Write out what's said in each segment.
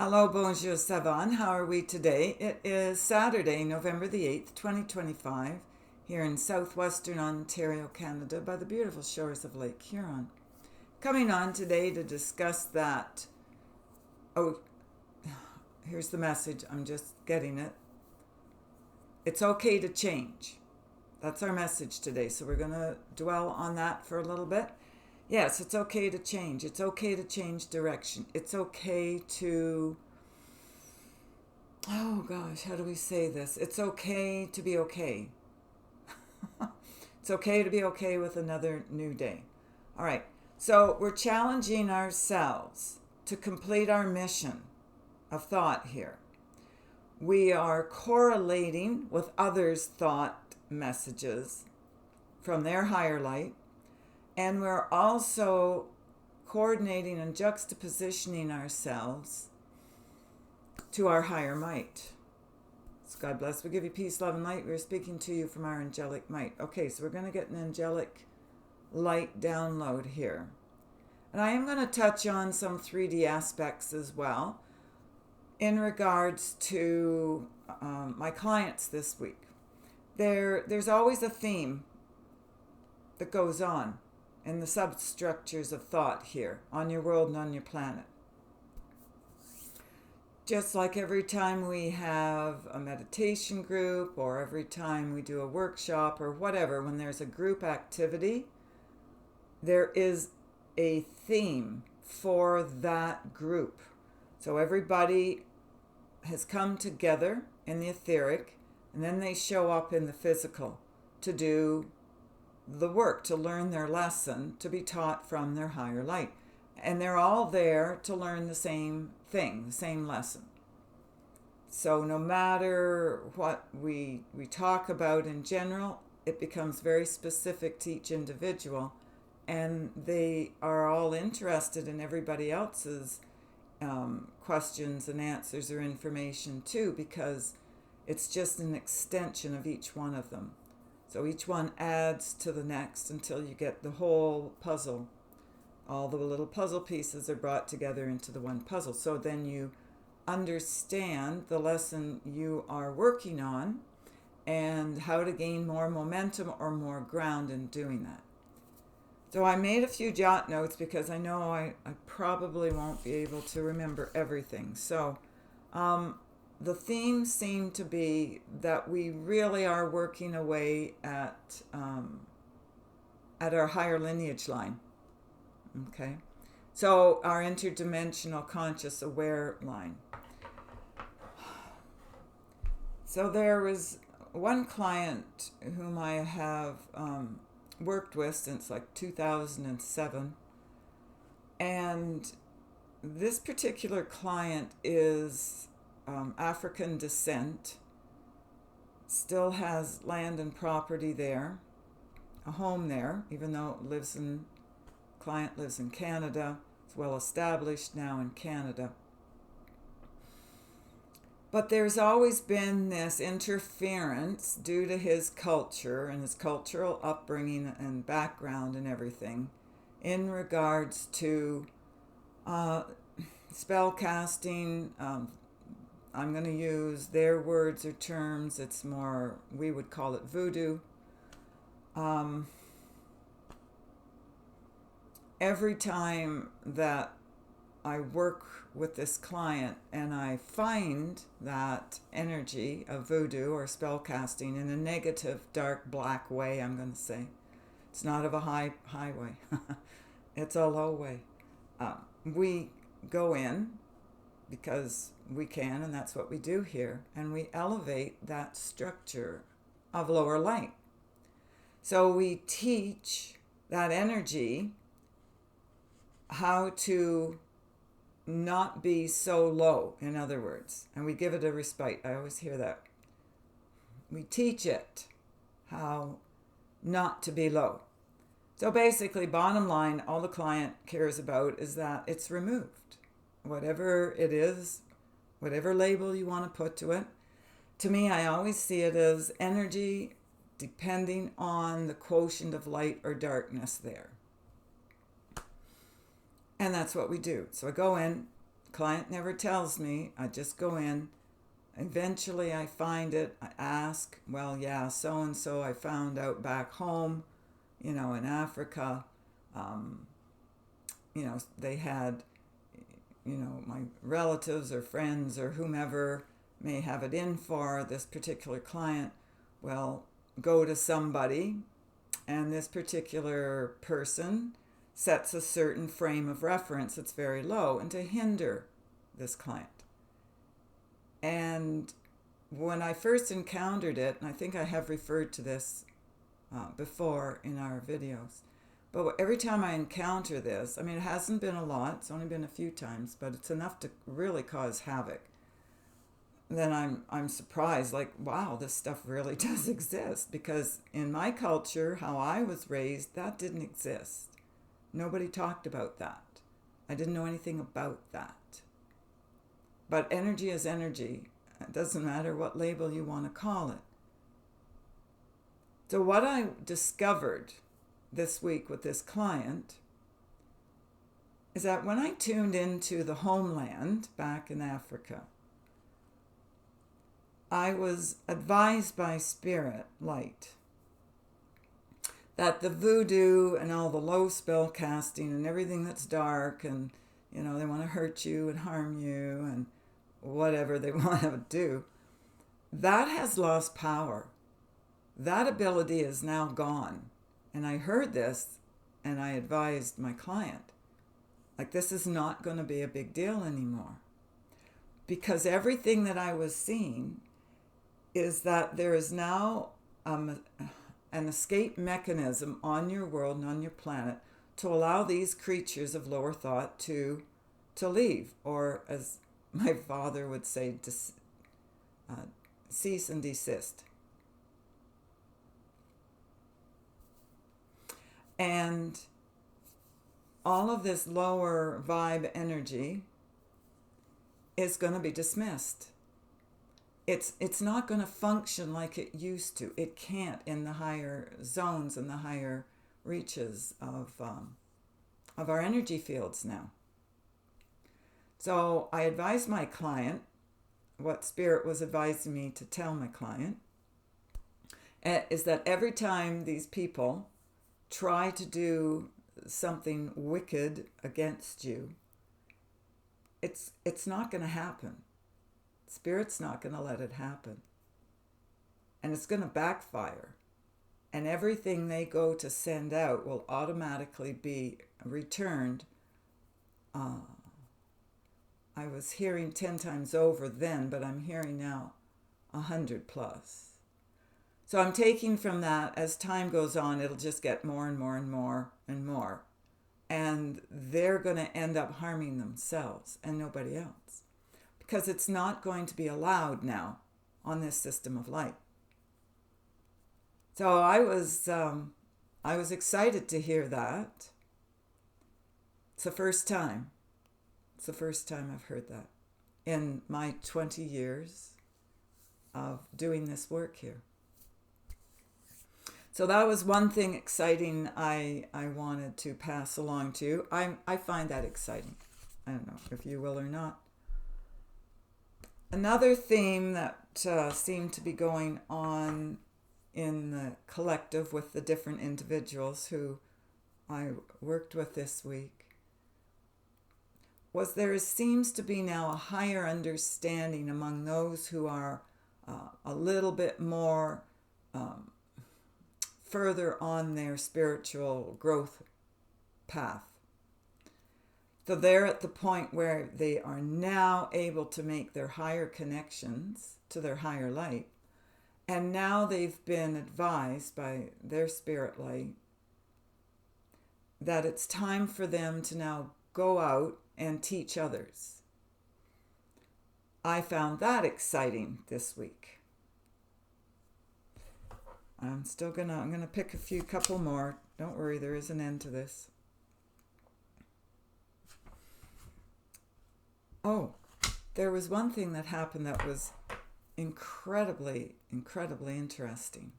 Hello, bonjour, Savan. How are we today? It is Saturday, November the 8th, 2025, here in southwestern Ontario, Canada, by the beautiful shores of Lake Huron. Coming on today to discuss that. Oh, here's the message. I'm just getting it. It's okay to change. That's our message today. So we're going to dwell on that for a little bit. Yes, it's okay to change. It's okay to change direction. It's okay to, oh gosh, how do we say this? It's okay to be okay. It's okay to be okay with another new day. All right. So we're challenging ourselves to complete our mission of thought here. We are correlating with others' thought messages from their higher light, and we're also coordinating and juxtapositioning ourselves to our higher might. So God bless. We give you peace, love, and light. We're speaking to you from our angelic might. Okay, so we're going to get an angelic light download here. And I am going to touch on some 3D aspects as well in regards to my clients this week. There's always a theme that goes on in the substructures of thought here on your world and on your planet. Just like every time we have a meditation group or every time we do a workshop or whatever, when there's a group activity, there is a theme for that group. So everybody has come together in the etheric, and then they show up in the physical to do the work, to learn their lesson, to be taught from their higher light. And they're all there to learn the same thing, the same lesson. So no matter what we talk about in general, it becomes very specific to each individual, and they are all interested in everybody else's questions and answers or information too, because it's just an extension of each one of them. So each one adds to the next until you get the whole puzzle. All the little puzzle pieces are brought together into the one puzzle. So then you understand the lesson you are working on and how to gain more momentum or more ground in doing that. So I made a few jot notes because I know I probably won't be able to remember everything. So the theme seemed to be that we really are working away at our higher lineage line. Okay, so our interdimensional conscious aware line. So there was one client whom I have worked with since like 2007, and this particular client is African descent, still has land and property there, a home there, even though client lives in Canada. It's well established now in Canada. But there's always been this interference due to his culture and his cultural upbringing and background and everything in regards to spell casting. I'm going to use their words or terms. It's more, we would call it voodoo. Every time that I work with this client and I find that energy of voodoo or spell casting in a negative, dark, black way, I'm going to say, it's not of a highway, it's a low way. We go in because we can, and that's what we do here, and we elevate that structure of lower light. So we teach that energy how to not be so low, in other words, and we give it a respite. I always hear that. We teach it how not to be low. So basically, bottom line, all the client cares about is that it's removed. Whatever it is, whatever label you want to put to it. To me, I always see it as energy depending on the quotient of light or darkness there. And that's what we do. So I go in, Client never tells me. I just go in. Eventually I find it. I ask, well, yeah, so and so I found out back home, in Africa. Um, they had, my relatives or friends or whomever may have it in for this particular client. Well, go to somebody, and this particular person sets a certain frame of reference that's very low, and to hinder this client. And when I first encountered it, and I think I have referred to this before in our videos, but every time I encounter this, it hasn't been a lot, it's only been a few times, but it's enough to really cause havoc. Then I'm surprised, like, wow, this stuff really does exist, because in my culture, how I was raised, that didn't exist. Nobody talked about that. I didn't know anything about that. But energy is energy. It doesn't matter what label you want to call it. So what I discovered this week with this client is that when I tuned into the homeland back in Africa, I was advised by Spirit Light that the voodoo and all the low spell casting and everything that's dark, and they want to hurt you and harm you and whatever they want to do, that has lost power. That ability is now gone. And I heard this and I advised my client, like, this is not going to be a big deal anymore. Because everything that I was seeing is that there is now an escape mechanism on your world and on your planet to allow these creatures of lower thought to leave, or as my father would say, cease and desist. And all of this lower vibe energy is going to be dismissed. It's not going to function like it used to. It can't in the higher zones and the higher reaches of our energy fields now. So I advised my client what Spirit was advising me to tell my client is that every time these people try to do something wicked against you, it's not going to happen. Spirit's not going to let it happen. And it's going to backfire. And everything they go to send out will automatically be returned. I was hearing 10 times over then, but I'm hearing now 100 plus. So I'm taking from that, as time goes on, it'll just get more and more and more and more. And they're going to end up harming themselves and nobody else, because it's not going to be allowed now on this system of light. So I was excited to hear that. It's the first time. It's the first time I've heard that in my 20 years of doing this work here. So that was one thing exciting I wanted to pass along to you. I find that exciting. I don't know if you will or not. Another theme that seemed to be going on in the collective with the different individuals who I worked with this week was there seems to be now a higher understanding among those who are a little bit more further on their spiritual growth path. So they're at the point where they are now able to make their higher connections to their higher light. And now they've been advised by their spirit light that it's time for them to now go out and teach others. I found that exciting this week. I'm gonna pick a couple more. Don't worry, there is an end to this. Oh, there was one thing that happened that was incredibly interesting.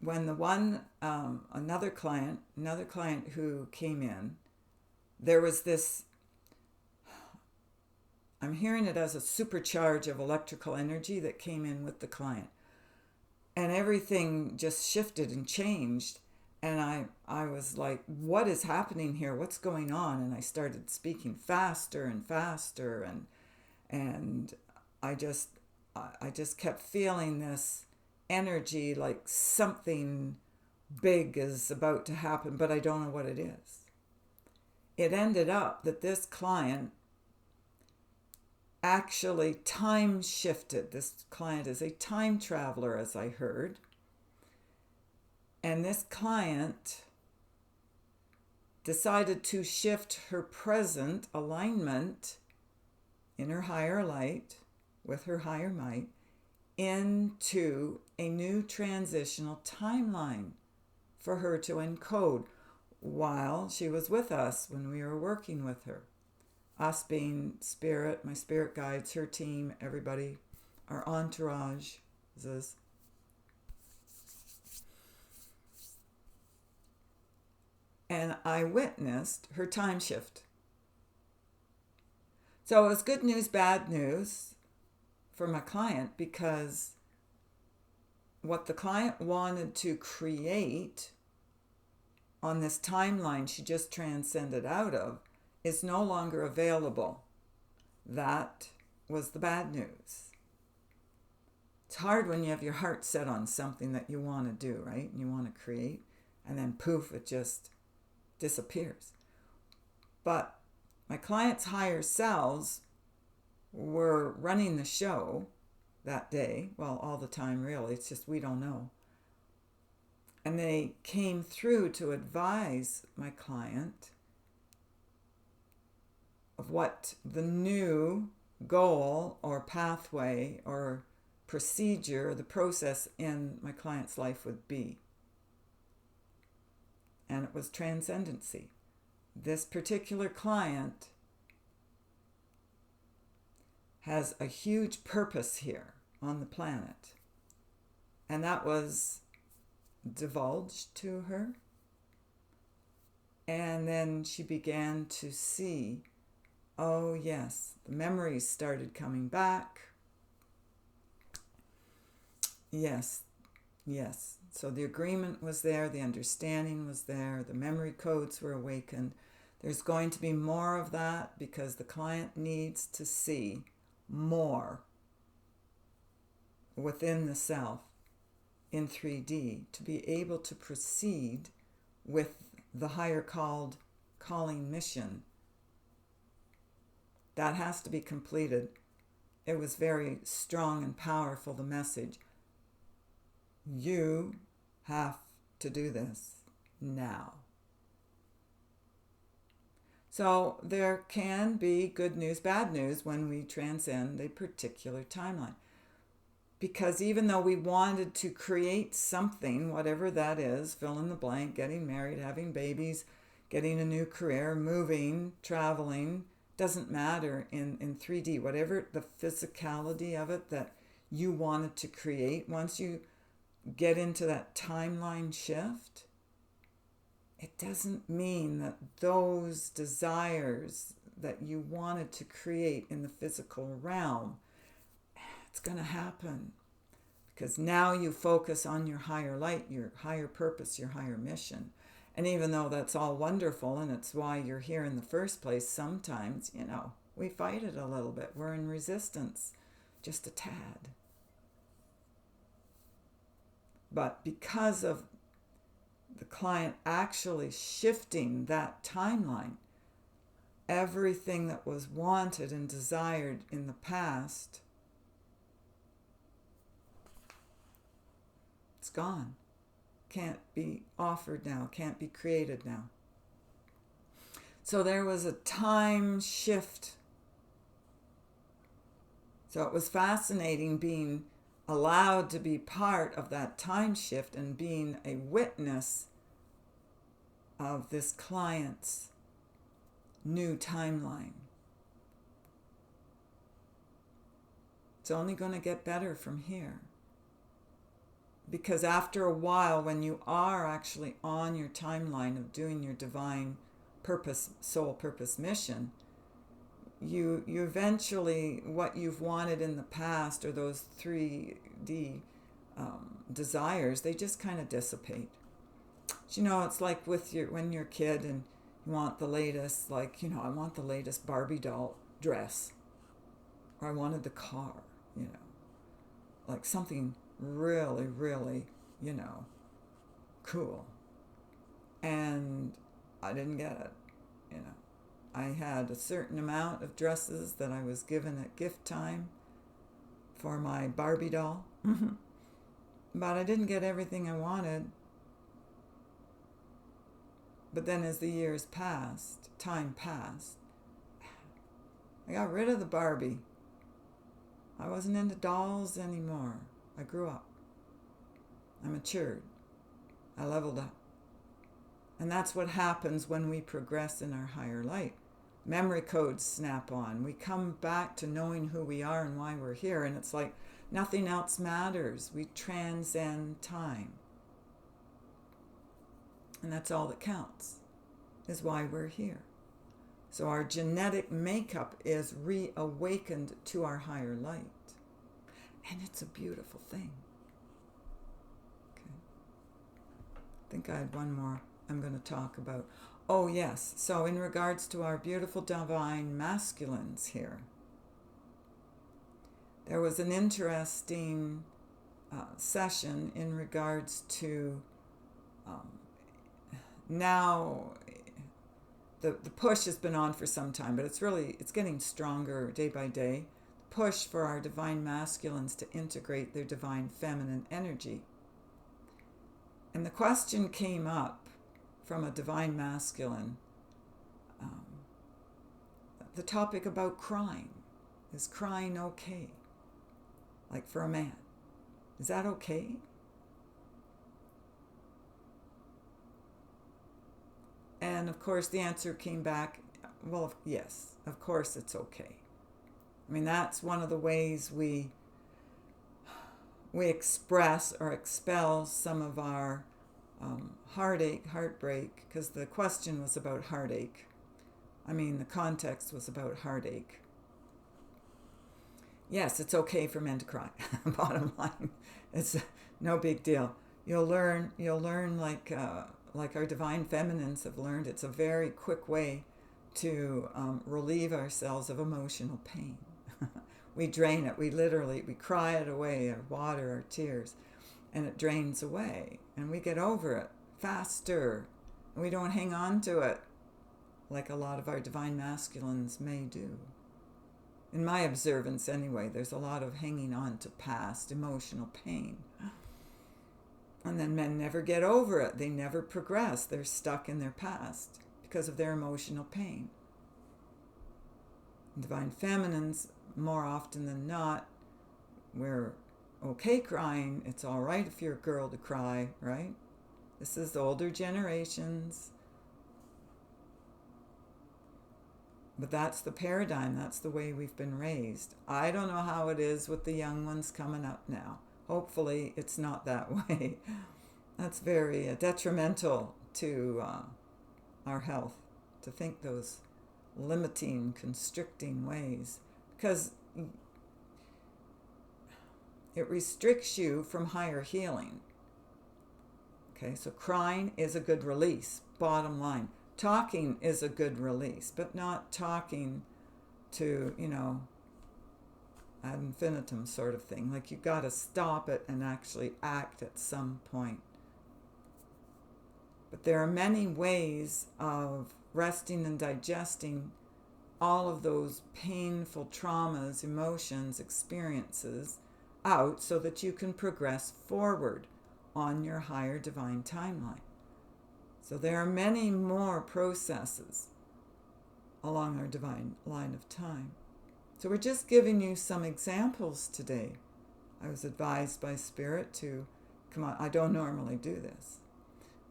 When another client who came in, there was this I'm hearing it as a supercharge of electrical energy that came in with the client. And everything just shifted and changed. And I was like, what is happening here? What's going on? And I started speaking faster and faster, and I just I just kept feeling this energy, like something big is about to happen, but I don't know what it is. It ended up that this client actually time shifted. This client is a time traveler, as I heard. And this client decided to shift her present alignment in her higher light, with her higher might, into a new transitional timeline for her to encode while she was with us when we were working with her. Us being spirit, my spirit guides, her team, everybody, our entourage. And I witnessed her time shift. So it was good news, bad news for my client, because what the client wanted to create on this timeline she just transcended out of is no longer available. That was the bad news. It's hard when you have your heart set on something that you want to do, right? And you want to create, and then poof, it just disappears. But my client's higher selves were running the show that day. Well, all the time, really. It's just we don't know. And they came through to advise my client of what the new goal or pathway or procedure, the process in my client's life would be. And it was transcendency. This particular client has a huge purpose here on the planet. And that was divulged to her. And then she began to see, oh yes, the memories started coming back. Yes. So the agreement was there, the understanding was there, the memory codes were awakened. There's going to be more of that because the client needs to see more within the self in 3D to be able to proceed with the higher calling mission. That has to be completed. It was very strong and powerful, the message. You have to do this now. So there can be good news, bad news when we transcend a particular timeline. Because even though we wanted to create something, whatever that is, fill in the blank, getting married, having babies, getting a new career, moving, traveling, doesn't matter in 3D, whatever the physicality of it that you wanted to create, once you get into that timeline shift, it doesn't mean that those desires that you wanted to create in the physical realm, it's going to happen. Because now you focus on your higher light, your higher purpose, your higher mission. And even though that's all wonderful and it's why you're here in the first place, sometimes, we fight it a little bit. We're in resistance, just a tad. But because of the client actually shifting that timeline, everything that was wanted and desired in the past, it's gone. Can't be offered now, can't be created now. So there was a time shift. So it was fascinating being allowed to be part of that time shift and being a witness of this client's new timeline. It's only going to get better from here. Because after a while, when you are actually on your timeline of doing your divine purpose, soul purpose mission, you eventually, what you've wanted in the past, or those 3D desires, they just kind of dissipate. You know, it's like with when you're a kid and you want the latest, like, you know, I want the latest Barbie doll dress, or I wanted the car, you know, like something really, really, you know, cool. And I didn't get it, you know. I had a certain amount of dresses that I was given at gift time for my Barbie doll, but I didn't get everything I wanted. But then as the years passed, time passed, I got rid of the Barbie. I wasn't into dolls anymore. I grew up. I matured. I leveled up. And that's what happens when we progress in our higher light. Memory codes snap on. We come back to knowing who we are and why we're here. And it's like nothing else matters. We transcend time. And that's all that counts, is why we're here. So our genetic makeup is reawakened to our higher light. And it's a beautiful thing. Okay. I think I had one more I'm going to talk about. Oh, yes. So in regards to our beautiful divine masculines here, there was an interesting session in regards to now the push has been on for some time, but it's getting stronger day by day. The push for our divine masculines to integrate their divine feminine energy. And the question came up from a divine masculine, the topic about crying. Is crying okay? Like for a man. Is that okay? And of course the answer came back, well, yes, of course it's okay. I mean, that's one of the ways we express or expel some of our heartache, heartbreak, because the question was about heartache. I mean, the context was about heartache. Yes, it's okay for men to cry. Bottom line, it's no big deal. You'll learn like our divine feminines have learned. It's a very quick way to relieve ourselves of emotional pain. We drain it. We cry it away, our water, our tears, and it drains away. And we get over it faster. And we don't hang on to it like a lot of our divine masculines may do. In my observance anyway, there's a lot of hanging on to past emotional pain. And then men never get over it. They never progress. They're stuck in their past because of their emotional pain. Divine feminines, more often than not, we're okay crying. It's all right if you're a girl to cry, right? This is the older generations. But that's the paradigm. That's the way we've been raised. I don't know how it is with the young ones coming up now. Hopefully it's not that way. That's very detrimental to our health, to think those limiting, constricting ways, because it restricts you from higher healing. Okay, so crying is a good release, bottom line. Talking is a good release, but not talking to, ad infinitum sort of thing. Like, you got to stop it and actually act at some point. But there are many ways of resting and digesting all of those painful traumas, emotions, experiences out so that you can progress forward on your higher divine timeline. So there are many more processes along our divine line of time. So we're just giving you some examples today. I was advised by Spirit to come on. I don't normally do this,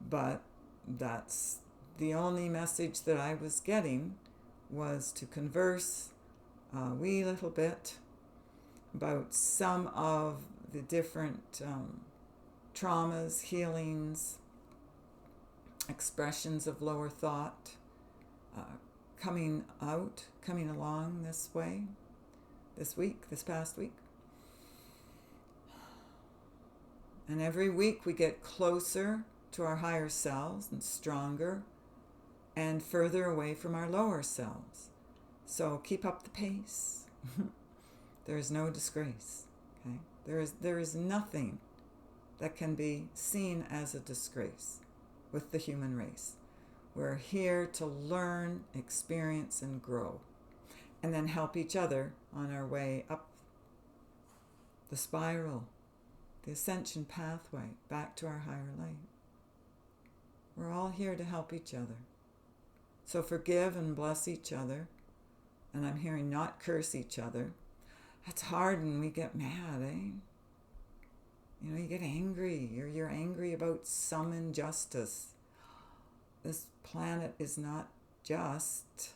but that's the only message that I was getting, was to converse a wee little bit about some of the different traumas, healings, expressions of lower thought, coming along this way, this past week. And every week we get closer to our higher selves and stronger and further away from our lower selves. So keep up the pace. There is no disgrace. Okay? There is nothing that can be seen as a disgrace with the human race. We're here to learn, experience, and grow, and then help each other on our way up the spiral, the ascension pathway back to our higher light. We're all here to help each other. So forgive and bless each other. And I'm hearing not curse each other. That's hard when we get mad, eh? You know, you get angry. You're angry about some injustice. This planet is not just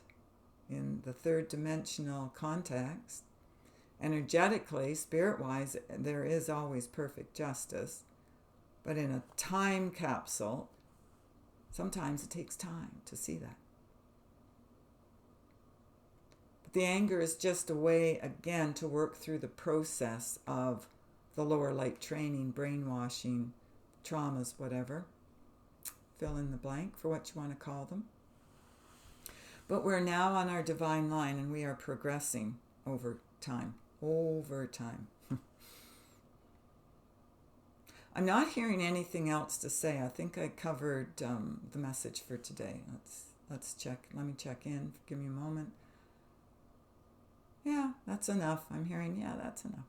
in the third dimensional context. Energetically, spirit-wise, there is always perfect justice. But in a time capsule, sometimes it takes time to see that. But the anger is just a way, again, to work through the process of the lower light training, brainwashing, traumas, whatever. Fill in the blank for what you want to call them. But we're now on our divine line and we are progressing over time. I'm not hearing anything else to say. I think I covered the message for today. Let's check. Let me check in. Give me a moment. Yeah, that's enough. I'm hearing, yeah, that's enough.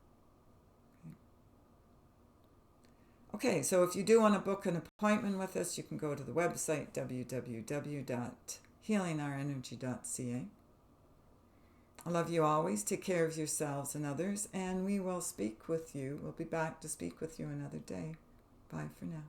Okay, so if you do want to book an appointment with us, you can go to the website www.healingourenergy.ca. I love you always. Take care of yourselves and others, and we will speak with you. We'll be back to speak with you another day. Bye for now.